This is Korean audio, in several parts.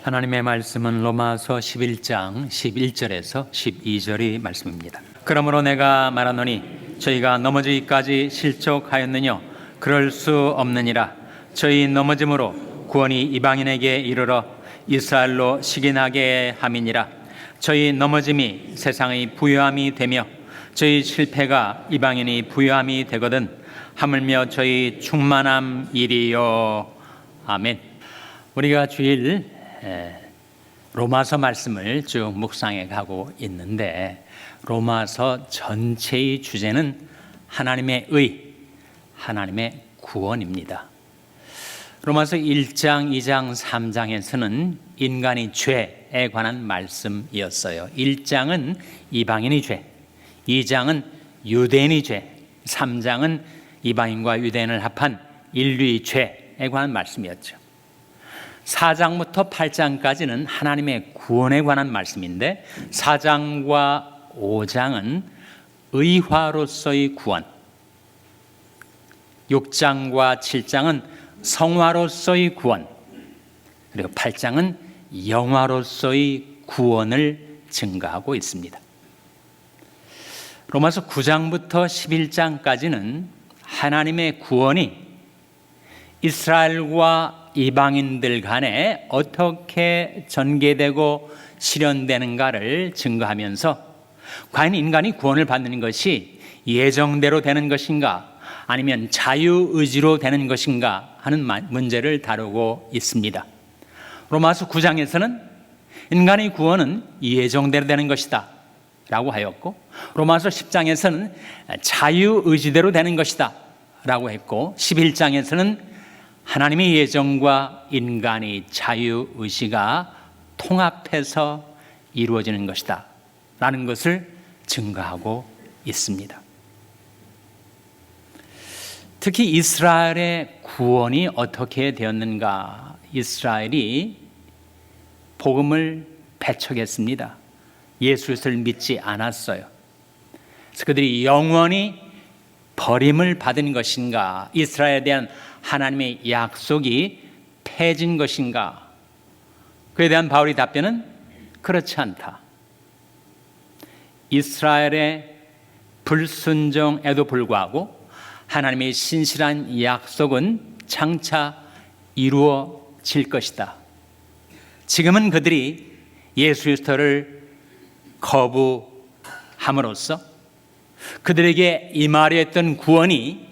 하나님의 말씀은 로마서 11장 11절에서 12절의 말씀입니다. 그러므로 내가 말하노니 저희가 넘어지기까지 실족하였느냐? 그럴 수 없느니라. 저희 넘어짐으로 구원이 이방인에게 이르러 이스라엘로 식인하게 함이니라. 저희 넘어짐이 세상의 부요함이 되며 저희 실패가 이방인이 부요함이 되거든 하물며 저희 충만함 일이요. 아멘. 우리가 주일 로마서 말씀을 쭉 묵상해 가고 있는데 로마서 전체의 주제는 하나님의 의, 하나님의 구원입니다. 로마서 1장, 2장, 3장에서는 인간의 죄에 관한 말씀이었어요. 1장은 이방인의 죄, 2장은 유대인의 죄, 3장은 이방인과 유대인을 합한 인류의 죄에 관한 말씀이었죠. 4장부터 8장까지는 하나님의 구원에 관한 말씀인데 4장과 5장은 의화로서의 구원, 6장과 7장은 성화로서의 구원, 그리고 8장은 영화로서의 구원을 증가하고 있습니다. 로마서 9장부터 11장까지는 하나님의 구원이 이스라엘과 이방인들 간에 어떻게 전개되고 실현되는가를 증거하면서 과연 인간이 구원을 받는 것이 예정대로 되는 것인가 아니면 자유의지로 되는 것인가 하는 문제를 다루고 있습니다. 로마서 9장에서는 인간의 구원은 예정대로 되는 것이다 라고 하였고 로마서 10장에서는 자유의지대로 되는 것이다 라고 했고 11장에서는 하나님의 예정과 인간의 자유의지가 통합해서 이루어지는 것이다 라는 것을 증거하고 있습니다. 특히 이스라엘의 구원이 어떻게 되었는가? 이스라엘이 복음을 배척했습니다. 예수 그리스도를 믿지 않았어요. 그래서 그들이 영원히 버림을 받은 것인가? 이스라엘에 대한 하나님의 약속이 폐해진 것인가? 그에 대한 바울의 답변은 그렇지 않다. 이스라엘의 불순종에도 불구하고 하나님의 신실한 약속은 장차 이루어질 것이다. 지금은 그들이 예수 그리스도를 거부함으로써 그들에게 임하려 했던 구원이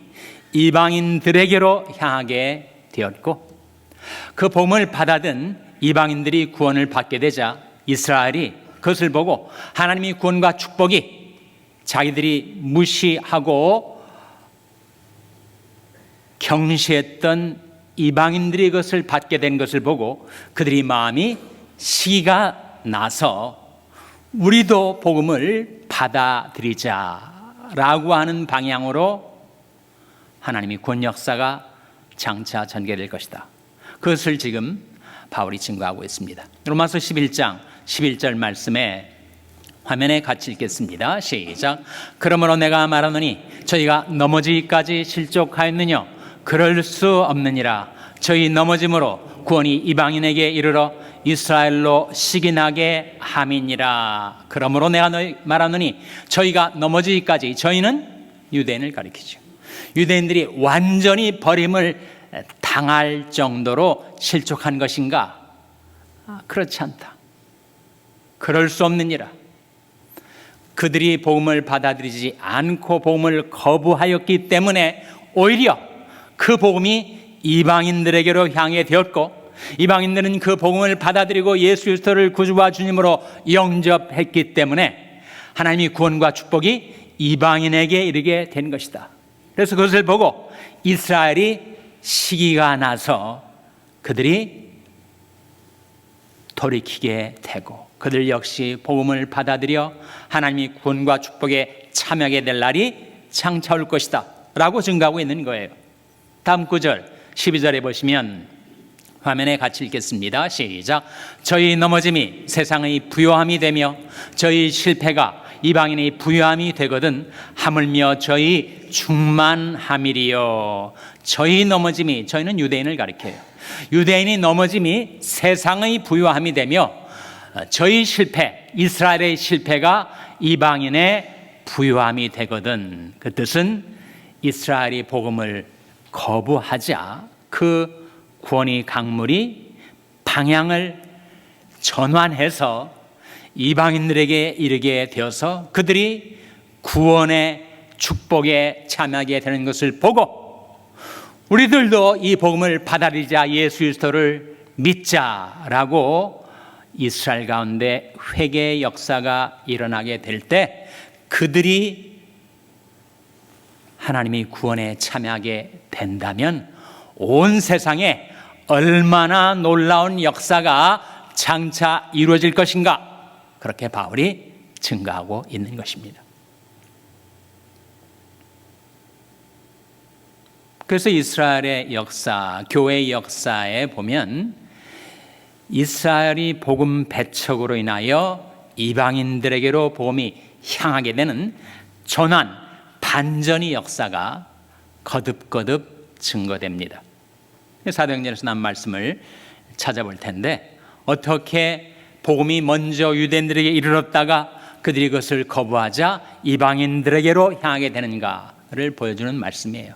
이방인들에게로 향하게 되었고 그 복음을 받아든 이방인들이 구원을 받게 되자 이스라엘이 그것을 보고 하나님의 구원과 축복이 자기들이 무시하고 경시했던 이방인들이 그것을 받게 된 것을 보고 그들이 마음이 시기가 나서 우리도 복음을 받아들이자라고 하는 방향으로 하나님의 구원 역사가 장차 전개될 것이다. 그것을 지금 바울이 증거하고 있습니다. 로마서 11장 11절 말씀에 화면에 같이 읽겠습니다. 시작. 그러므로 내가 말하노니 저희가 넘어지기까지 실족하였느냐? 그럴 수 없느니라. 저희 넘어짐으로 구원이 이방인에게 이르러 이스라엘로 식인하게 함이니라. 그러므로 내가 말하노니 저희가 넘어지기까지, 저희는 유대인을 가리키죠. 유대인들이 완전히 버림을 당할 정도로 실족한 것인가? 그렇지 않다. 그럴 수 없느니라. 그들이 복음을 받아들이지 않고 복음을 거부하였기 때문에 오히려 그 복음이 이방인들에게로 향해 되었고 이방인들은 그 복음을 받아들이고 예수 그리스도를 구주와 주님으로 영접했기 때문에 하나님의 구원과 축복이 이방인에게 이르게 된 것이다. 그래서 그것을 보고 이스라엘이 시기가 나서 그들이 돌이키게 되고 그들 역시 복음을 받아들여 하나님의 구원과 축복에 참여하게 될 날이 장차 올 것이다 라고 증거하고 있는 거예요. 다음 구절 12절에 보시면 화면에 같이 읽겠습니다. 시작. 저희 넘어짐이 세상의 부요함이 되며 저희 실패가 이방인의 부요함이 되거든 하물며 저희 충만함이리요. 저희 넘어짐이, 저희는 유대인을 가리켜요. 유대인이 넘어짐이 세상의 부요함이 되며 저희 실패, 이스라엘의 실패가 이방인의 부요함이 되거든. 그 뜻은 이스라엘이 복음을 거부하자 그 구원의 강물이 방향을 전환해서 이방인들에게 이르게 되어서 그들이 구원의 축복에 참여하게 되는 것을 보고 우리들도 이 복음을 받아들이자, 예수 그리스도를 믿자라고 이스라엘 가운데 회개의 역사가 일어나게 될 때 그들이 하나님이 구원에 참여하게 된다면 온 세상에 얼마나 놀라운 역사가 장차 이루어질 것인가, 그렇게 바울이 증거하고 있는 것입니다. 그래서 이스라엘의 역사, 교회의 역사에 보면 이스라엘이 복음 배척으로 인하여 이방인들에게로 복음이 향하게 되는 전환, 반전의 역사가 거듭거듭 증거됩니다. 사도행전에서 난 말씀을 찾아볼 텐데 어떻게 복음이 먼저 유대인들에게 이르렀다가 그들이 그것을 거부하자 이방인들에게로 향하게 되는가를 보여주는 말씀이에요.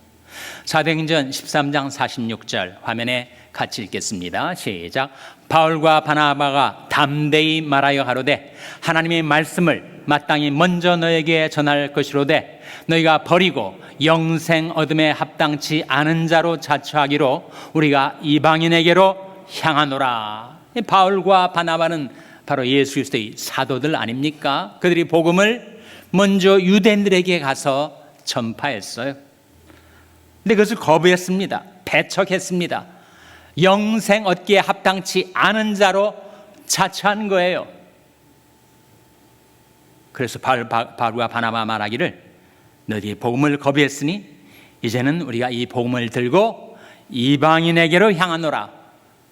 사도행전 13장 46절 화면에 같이 읽겠습니다. 시작. 바울과 바나바가 담대히 말하여 가로되 하나님의 말씀을 마땅히 먼저 너에게 전할 것이로되 너희가 버리고 영생 얻음에 합당치 않은 자로 자처하기로 우리가 이방인에게로 향하노라. 바울과 바나바는 바로 예수 그리스도의 사도들 아닙니까? 그들이 복음을 먼저 유대인들에게 가서 전파했어요. 근데 그것을 거부했습니다. 배척했습니다. 영생 얻기에 합당치 않은 자로 자처한 거예요. 그래서 바울과 바나바 말하기를 너희 복음을 거부했으니 이제는 우리가 이 복음을 들고 이방인에게로 향하노라,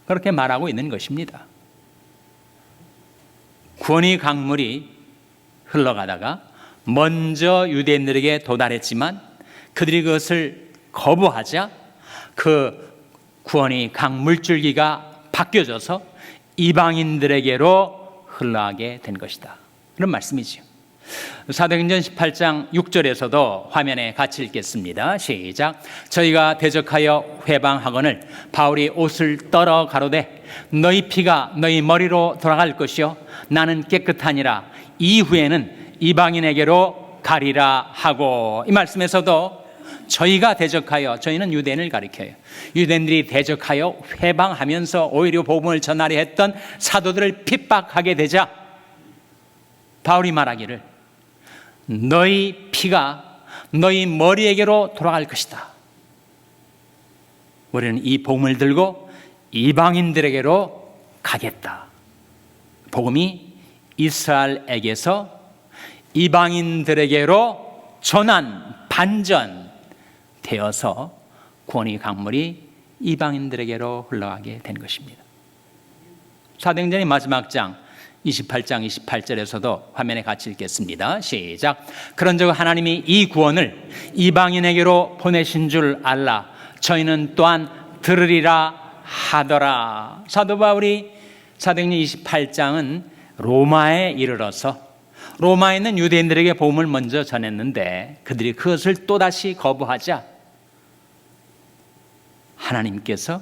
그렇게 말하고 있는 것입니다. 구원의 강물이 흘러가다가 먼저 유대인들에게 도달했지만 그들이 그것을 거부하자 그 구원의 강물줄기가 바뀌어져서 이방인들에게로 흘러가게 된 것이다, 그런 말씀이죠. 사도행전 18장 6절에서도 화면에 같이 읽겠습니다. 시작. 저희가 대적하여 회방하거늘 바울이 옷을 떨어 가로되 너희 피가 너희 머리로 돌아갈 것이요 나는 깨끗하니라 이후에는 이방인에게로 가리라 하고, 이 말씀에서도 저희가 대적하여, 저희는 유대인을 가리켜요. 유대인들이 대적하여 회방하면서 오히려 복음을 전하려 했던 사도들을 핍박하게 되자 바울이 말하기를 너희 피가 너희 머리에게로 돌아갈 것이다. 우리는 이 복음을 들고 이방인들에게로 가겠다. 복음이 이스라엘에게서 이방인들에게로 전환, 반전 되어서 구원의 강물이 이방인들에게로 흘러가게 된 것입니다. 사도행전의 마지막 장 28장 28절에서도 화면에 같이 읽겠습니다. 시작. 그런즉 하나님이 이 구원을 이방인에게로 보내신 줄 알라 저희는 또한 들으리라 하더라. 사도 바울이 사도행전 28장은 로마에 이르러서 로마에 있는 유대인들에게 복음을 먼저 전했는데 그들이 그것을 또다시 거부하자 하나님께서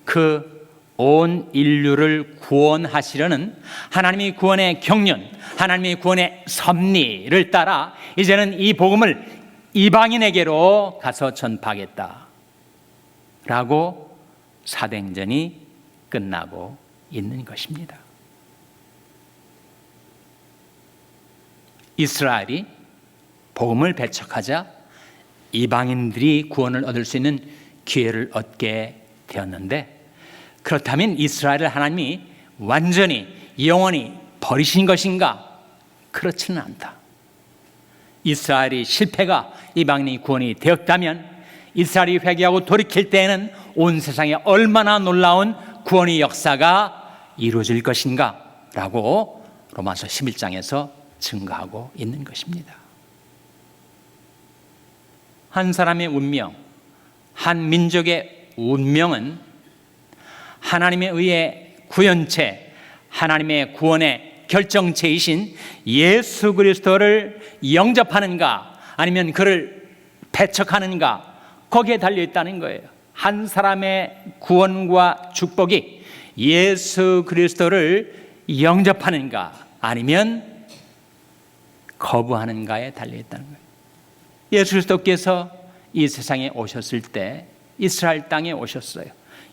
그 온 인류를 구원하시려는 하나님의 구원의 경륜, 하나님의 구원의 섭리를 따라 이제는 이 복음을 이방인에게로 가서 전파하겠다 라고 사도행전이 끝나고 있는 것입니다. 이스라엘이 복음을 배척하자 이방인들이 구원을 얻을 수 있는 기회를 얻게 되었는데, 그렇다면 이스라엘을 하나님이 완전히 영원히 버리신 것인가? 그렇지는 않다. 이스라엘이 실패가 이방인의 구원이 되었다면 이스라엘이 회개하고 돌이킬 때에는 온 세상에 얼마나 놀라운 구원의 역사가 이루어질 것인가 라고 로마서 11장에서 증거하고 있는 것입니다. 한 사람의 운명, 한 민족의 운명은 하나님에 의해 구현체, 하나님의 구원의 결정체이신 예수 그리스도를 영접하는가 아니면 그를 배척하는가, 거기에 달려있다는 거예요. 한 사람의 구원과 축복이 예수 그리스도를 영접하는가 아니면 거부하는가에 달려있다는 거예요. 예수 그리스도께서 이 세상에 오셨을 때 이스라엘 땅에 오셨어요.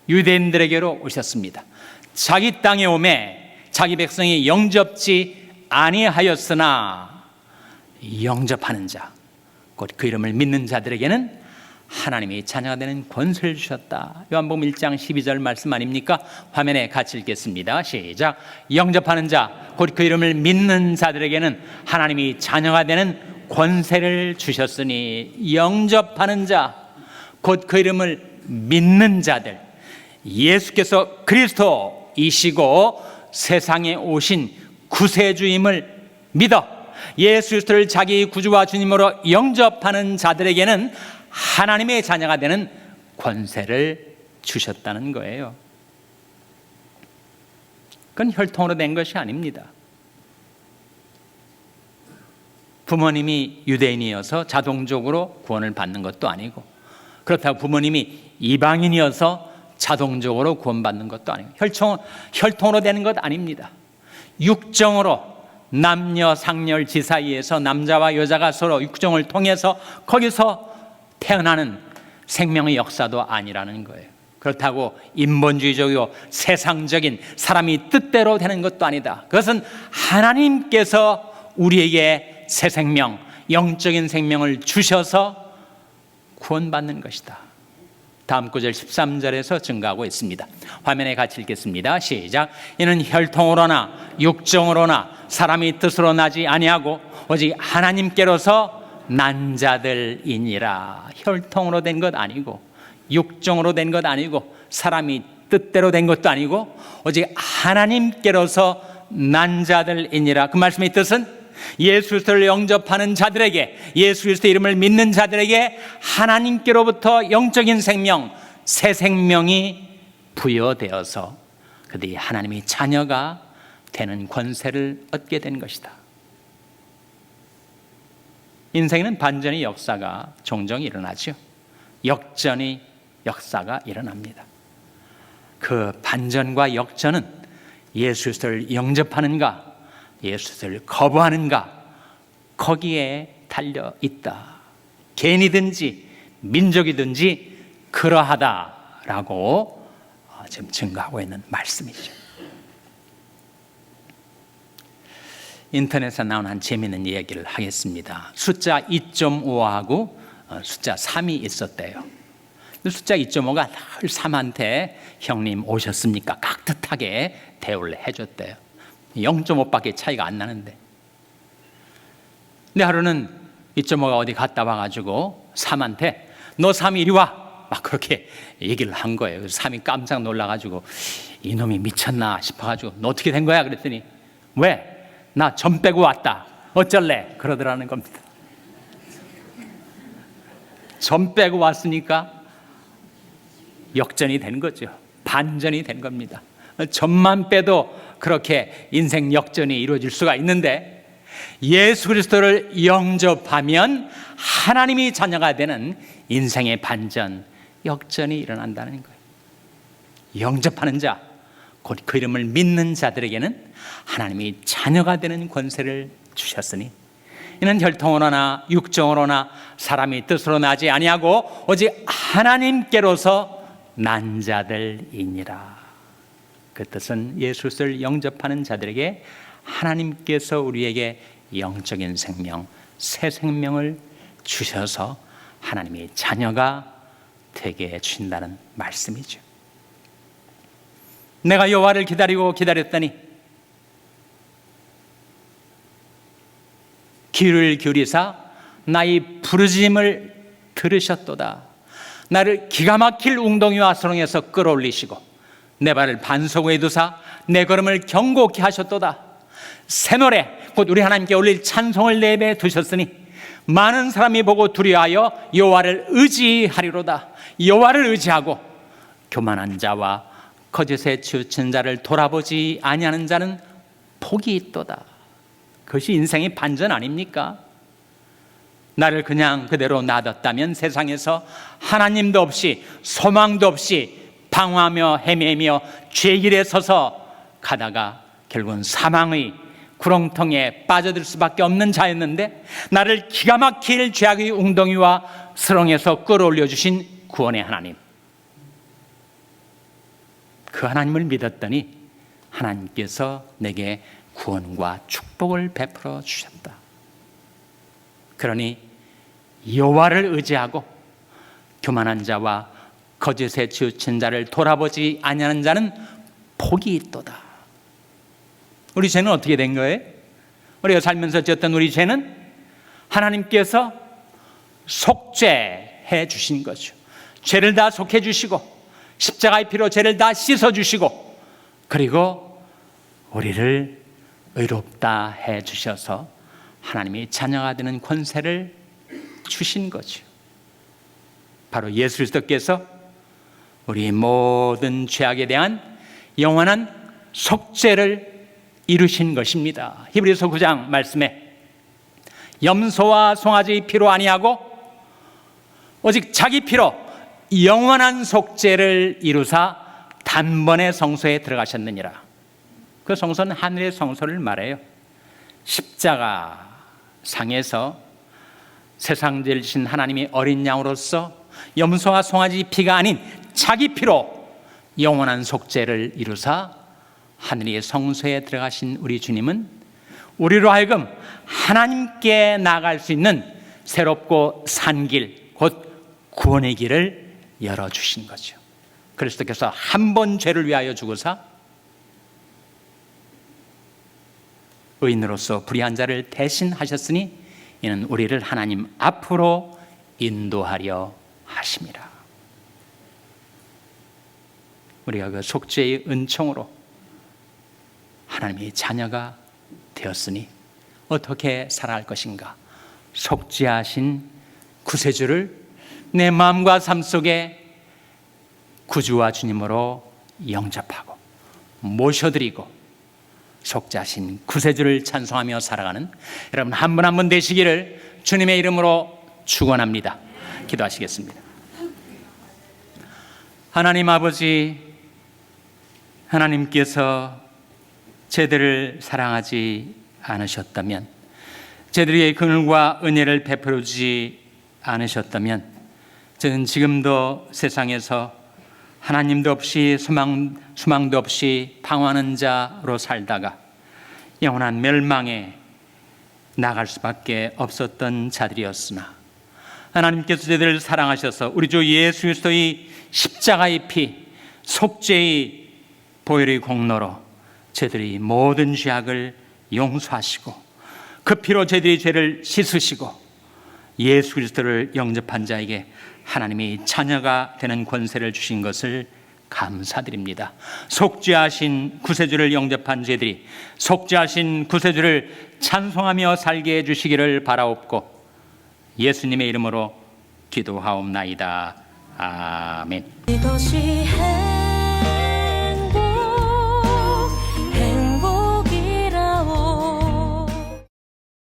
유대인들에게로 오셨습니다. 자기 땅에 오매 자기 백성이 영접지 아니하였으나 영접하는 자, 곧 그 이름을 믿는 자들에게는 하나님이 자녀가 되는 권세를 주셨다. 요한복음 1장 12절 말씀 아닙니까? 화면에 같이 읽겠습니다. 시작. 영접하는 자, 곧 그 이름을 믿는 자들에게는 하나님이 자녀가 되는 권세를 주셨으니, 영접하는 자, 곧 그 이름을 믿는 자들, 예수께서 그리스도이시고 세상에 오신 구세주임을 믿어 예수 그리스도를 자기 구주와 주님으로 영접하는 자들에게는 하나님의 자녀가 되는 권세를 주셨다는 거예요. 그건 혈통으로 된 것이 아닙니다. 부모님이 유대인이어서 자동적으로 구원을 받는 것도 아니고, 그렇다고 부모님이 이방인이어서 자동적으로 구원받는 것도 아니고, 혈통으로 되는 것 아닙니다. 육정으로 남녀 상렬지 사이에서 남자와 여자가 서로 육정을 통해서 거기서 태어나는 생명의 역사도 아니라는 거예요. 그렇다고 인본주의적이고 세상적인 사람이 뜻대로 되는 것도 아니다. 그것은 하나님께서 우리에게 새 생명, 영적인 생명을 주셔서 구원받는 것이다. 다음 구절 13절에서 증가하고 있습니다. 화면에 같이 읽겠습니다. 시작. 이는 혈통으로나 육정으로나 사람이 뜻으로 나지 아니하고 오직 하나님께로서 난 자들이니라. 혈통으로 된 것 아니고, 육정으로 된 것 아니고, 사람이 뜻대로 된 것도 아니고, 오직 하나님께로서 난 자들이니라. 그 말씀의 뜻은 예수 그리스도를 영접하는 자들에게, 예수 그리스도의 이름을 믿는 자들에게 하나님께로부터 영적인 생명, 새 생명이 부여되어서 그들이 하나님의 자녀가 되는 권세를 얻게 된 것이다. 인생에는 반전의 역사가 종종 일어나죠. 역전의 역사가 일어납니다. 그 반전과 역전은 예수 그리스도를 영접하는가, 예수 그리스도를 거부하는가, 거기에 달려 있다. 개인이든지 민족이든지 그러하다라고 지금 증거하고 있는 말씀이죠. 인터넷에 나온 한 재미있는 얘기를 하겠습니다. 숫자 2.5하고 숫자 3이 있었대요. 숫자 2.5가 늘 3한테 형님 오셨습니까? 깍듯하게 대우를 해줬대요. 0.5밖에 차이가 안 나는데. 근데 하루는 2.5가 어디 갔다 와가지고 3한테 너 3이 이리 와! 막 그렇게 얘기를 한 거예요. 그래서 3이 깜짝 놀라가지고 이놈이 미쳤나 싶어가지고 너 어떻게 된 거야? 그랬더니 왜? 나 점 빼고 왔다. 어쩔래? 그러더라는 겁니다. 점 빼고 왔으니까 역전이 된 거죠. 반전이 된 겁니다. 점만 빼도 그렇게 인생 역전이 이루어질 수가 있는데, 예수 그리스도를 영접하면 하나님이 자녀가 되는 인생의 반전, 역전이 일어난다는 거예요. 영접하는 자, 곧 그 이름을 믿는 자들에게는 하나님이 자녀가 되는 권세를 주셨으니, 이는 혈통으로나 육정으로나 사람이 뜻으로 나지 아니하고 오직 하나님께로서 난 자들이니라. 그 뜻은 예수 그리스도를 영접하는 자들에게 하나님께서 우리에게 영적인 생명, 새 생명을 주셔서 하나님의 자녀가 되게 해주신다는 말씀이죠. 내가 여호와를 기다렸더니 귀를 기울이사 나의 부르짖음을 들으셨도다. 나를 기가 막힐 웅덩이와 소롱에서 끌어올리시고 내 발을 반석 위에 두사 내 걸음을 견고케 하셨도다. 새 노래 곧 우리 하나님께 올릴 찬송을 내배 두셨으니 많은 사람이 보고 두려워하여 여호와를 의지하리로다. 여호와를 의지하고 교만한 자와 거짓에 치우친 자를 돌아보지 아니하는 자는 복이 있도다. 그것이 인생의 반전 아닙니까? 나를 그냥 그대로 놔뒀다면 세상에서 하나님도 없이 소망도 없이 방황하며 헤매며 죄 길에 서서 가다가 결국은 사망의 구렁텅이에 빠져들 수밖에 없는 자였는데, 나를 기가 막힐 죄악의 웅덩이와 수렁에서 끌어올려 주신 구원의 하나님, 그 하나님을 믿었더니 하나님께서 내게 구원과 축복을 베풀어 주셨다. 그러니 여호와를 의지하고 교만한 자와 거짓에 치우친 자를 돌아보지 아니하는 자는 복이 있도다. 우리 죄는 어떻게 된 거예요? 우리가 살면서 지었던 우리 죄는 하나님께서 속죄해 주신 거죠. 죄를 다 속해 주시고 십자가의 피로 죄를 다 씻어 주시고, 그리고 우리를 의롭다 해 주셔서 하나님이 자녀가 되는 권세를 주신 거죠. 바로 예수 그리스도께서 우리 모든 죄악에 대한 영원한 속죄를 이루신 것입니다. 히브리서 9장 말씀에 염소와 송아지의 피로 아니하고 오직 자기 피로 영원한 속죄를 이루사 단번에 성소에 들어가셨느니라. 그 성소는 하늘의 성소를 말해요. 십자가 상에서 세상 죄를 지신 하나님이 어린 양으로서 염소와 송아지 피가 아닌 자기 피로 영원한 속죄를 이루사 하늘의 성소에 들어가신 우리 주님은 우리로 하여금 하나님께 나아갈 수 있는 새롭고 산 길, 곧 구원의 길을 열어주신 거죠. 그리스도께서 한 번 죄를 위하여 죽으사 의인으로서 불의한 자를 대신하셨으니 이는 우리를 하나님 앞으로 인도하려 하심이라. 우리가 그 속죄의 은총으로 하나님의 자녀가 되었으니 어떻게 살아갈 것인가? 속죄하신 구세주를 내 마음과 삶 속에 구주와 주님으로 영접하고 모셔드리고 속죄하신 구세주를 찬송하며 살아가는 여러분 한 분 한 분 되시기를 주님의 이름으로 축원합니다. 기도하시겠습니다. 하나님 아버지, 하나님께서 저희들을 사랑하지 않으셨다면, 저희들에게 긍휼과 은혜를 베풀어 주지 않으셨다면 저는 지금도 세상에서 하나님도 없이 소망도 없이 방황하는 자로 살다가 영원한 멸망에 나갈 수밖에 없었던 자들이었으나, 하나님께서 저희들을 사랑하셔서 우리 주 예수 그리스도의 십자가의 피, 속죄의 보혈의 공로로 저희들이 모든 죄악을 용서하시고 그 피로 저희들의 죄를 씻으시고 예수 그리스도를 영접한 자에게 하나님이 자녀가 되는 권세를 주신 것을 감사드립니다. 속죄하신 구세주를 영접한 저희들이 속죄하신 구세주를 찬송하며 살게 해주시기를 바라옵고 예수님의 이름으로 기도하옵나이다. 아멘.